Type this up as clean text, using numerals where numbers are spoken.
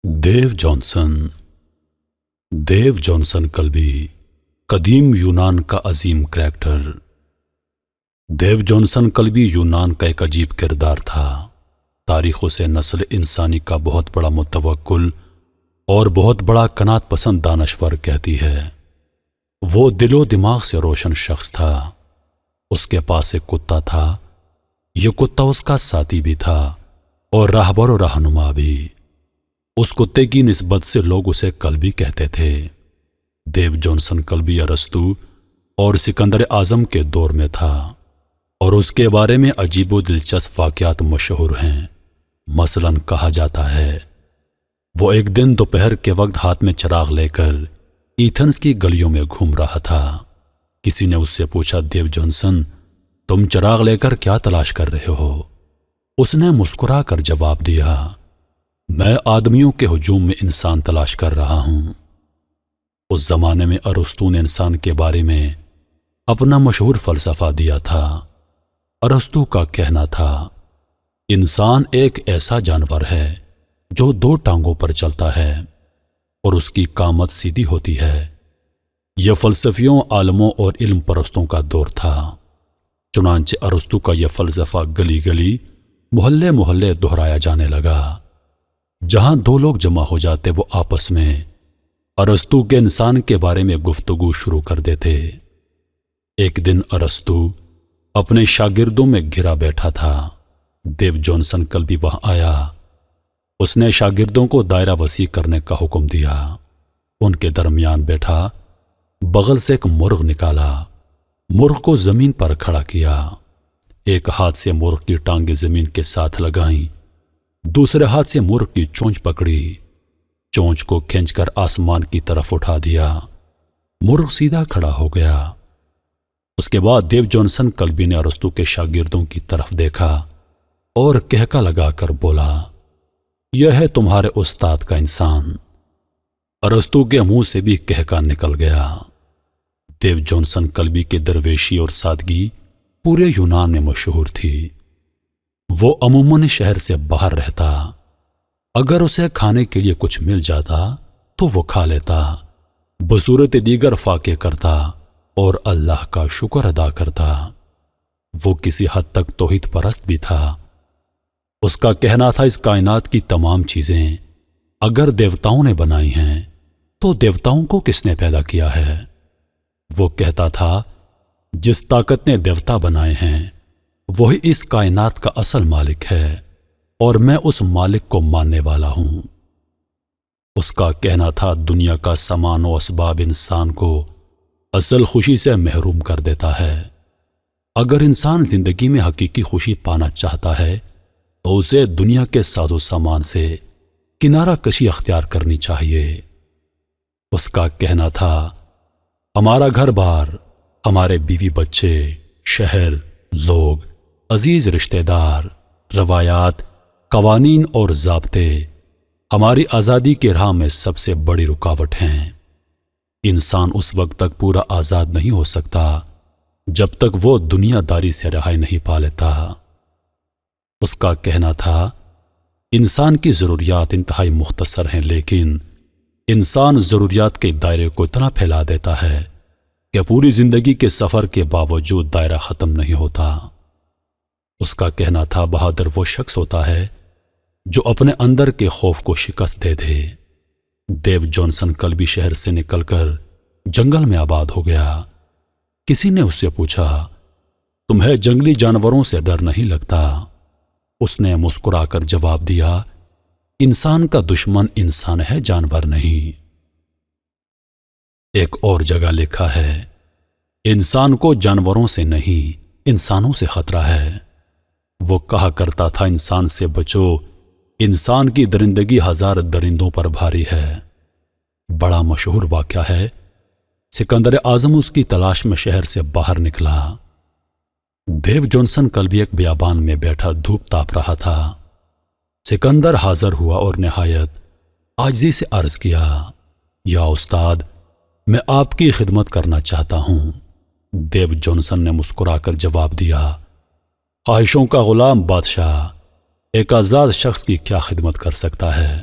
دیو Johnson دیو Johnson کلبی قدیم یونان کا عظیم کریکٹر۔ دیو جانسن کلبی یونان کا ایک عجیب کردار تھا۔ تاریخوں سے نسل انسانی کا بہت بڑا متوکل اور بہت بڑا قناعت پسند دانشور کہتی ہے۔ وہ دل و دماغ سے روشن شخص تھا۔ اس کے پاس ایک کتا تھا۔ یہ کتا اس کا ساتھی بھی تھا اور راہبر و رہنما بھی۔ اس کتے کی نسبت سے لوگ اسے کلبی کہتے تھے۔ دیو جانسن کلبی ارسطو اور سکندر اعظم کے دور میں تھا اور اس کے بارے میں عجیب و دلچسپ واقعات مشہور ہیں۔ مثلاً کہا جاتا ہے وہ ایک دن دوپہر کے وقت ہاتھ میں چراغ لے کر ایتھنز کی گلیوں میں گھوم رہا تھا۔ کسی نے اس سے پوچھا، دیو جانسن، تم چراغ لے کر کیا تلاش کر رہے ہو؟ اس نے مسکرا کر جواب دیا، میں آدمیوں کے ہجوم میں انسان تلاش کر رہا ہوں۔ اس زمانے میں ارسطو نے انسان کے بارے میں اپنا مشہور فلسفہ دیا تھا۔ ارسطو کا کہنا تھا، انسان ایک ایسا جانور ہے جو دو ٹانگوں پر چلتا ہے اور اس کی قامت سیدھی ہوتی ہے۔ یہ فلسفیوں، عالموں اور علم پرستوں کا دور تھا۔ چنانچہ ارسطو کا یہ فلسفہ گلی گلی، محلے محلے دہرایا جانے لگا۔ جہاں دو لوگ جمع ہو جاتے وہ آپس میں ارسطو کے انسان کے بارے میں گفتگو شروع کر دیتے۔ ایک دن ارسطو اپنے شاگردوں میں گھرا بیٹھا تھا۔ دیو جانسن کلبی وہاں آیا۔ اس نے شاگردوں کو دائرہ وسیع کرنے کا حکم دیا۔ ان کے درمیان بیٹھا، بغل سے ایک مرغ نکالا، مرغ کو زمین پر کھڑا کیا، ایک ہاتھ سے مرغ کی ٹانگیں زمین کے ساتھ لگائیں، دوسرے ہاتھ سے مرغ کی چونچ پکڑی، چونچ کو کھینچ کر آسمان کی طرف اٹھا دیا، مرغ سیدھا کھڑا ہو گیا۔ اس کے بعد دیو جانسن کلبی نے ارسطو کے شاگردوں کی طرف دیکھا اور کہکا لگا کر بولا، یہ ہے تمہارے استاد کا انسان۔ ارسطو کے منہ سے بھی کہکا نکل گیا۔ دیو جانسن کلبی کی درویشی اور سادگی پورے یونان میں مشہور تھی۔ وہ عموماً شہر سے باہر رہتا۔ اگر اسے کھانے کے لیے کچھ مل جاتا تو وہ کھا لیتا، بصورت دیگر فاقے کرتا اور اللہ کا شکر ادا کرتا۔ وہ کسی حد تک توحید پرست بھی تھا۔ اس کا کہنا تھا، اس کائنات کی تمام چیزیں اگر دیوتاؤں نے بنائی ہیں تو دیوتاؤں کو کس نے پیدا کیا ہے؟ وہ کہتا تھا، جس طاقت نے دیوتا بنائے ہیں وہی اس کائنات کا اصل مالک ہے اور میں اس مالک کو ماننے والا ہوں۔ اس کا کہنا تھا، دنیا کا سامان و اسباب انسان کو اصل خوشی سے محروم کر دیتا ہے۔ اگر انسان زندگی میں حقیقی خوشی پانا چاہتا ہے تو اسے دنیا کے ساز و سامان سے کنارہ کشی اختیار کرنی چاہیے۔ اس کا کہنا تھا، ہمارا گھر بار، ہمارے بیوی بچے، شہر، لوگ، عزیز رشتہ دار، روایات، قوانین اور ضابطے ہماری آزادی کے راہ میں سب سے بڑی رکاوٹ ہیں۔ انسان اس وقت تک پورا آزاد نہیں ہو سکتا جب تک وہ دنیا داری سے رہائی نہیں پا لیتا۔ اس کا کہنا تھا، انسان کی ضروریات انتہائی مختصر ہیں، لیکن انسان ضروریات کے دائرے کو اتنا پھیلا دیتا ہے کہ پوری زندگی کے سفر کے باوجود دائرہ ختم نہیں ہوتا۔ اس کا کہنا تھا، بہادر وہ شخص ہوتا ہے جو اپنے اندر کے خوف کو شکست دے دے۔ دیو جانسن کلبی شہر سے نکل کر جنگل میں آباد ہو گیا۔ کسی نے اس سے پوچھا، تمہیں جنگلی جانوروں سے ڈر نہیں لگتا؟ اس نے مسکرا کر جواب دیا، انسان کا دشمن انسان ہے، جانور نہیں۔ ایک اور جگہ لکھا ہے، انسان کو جانوروں سے نہیں انسانوں سے خطرہ ہے۔ وہ کہا کرتا تھا، انسان سے بچو، انسان کی درندگی ہزار درندوں پر بھاری ہے۔ بڑا مشہور واقعہ ہے، سکندر اعظم اس کی تلاش میں شہر سے باہر نکلا۔ دیو جانسن کلبی ایک بیابان میں بیٹھا دھوپ تاپ رہا تھا۔ سکندر حاضر ہوا اور نہایت عاجزی سے عرض کیا، یا استاد، میں آپ کی خدمت کرنا چاہتا ہوں۔ دیو جانسن نے مسکرا کر جواب دیا، خواہشوں کا غلام بادشاہ ایک آزاد شخص کی کیا خدمت کر سکتا ہے؟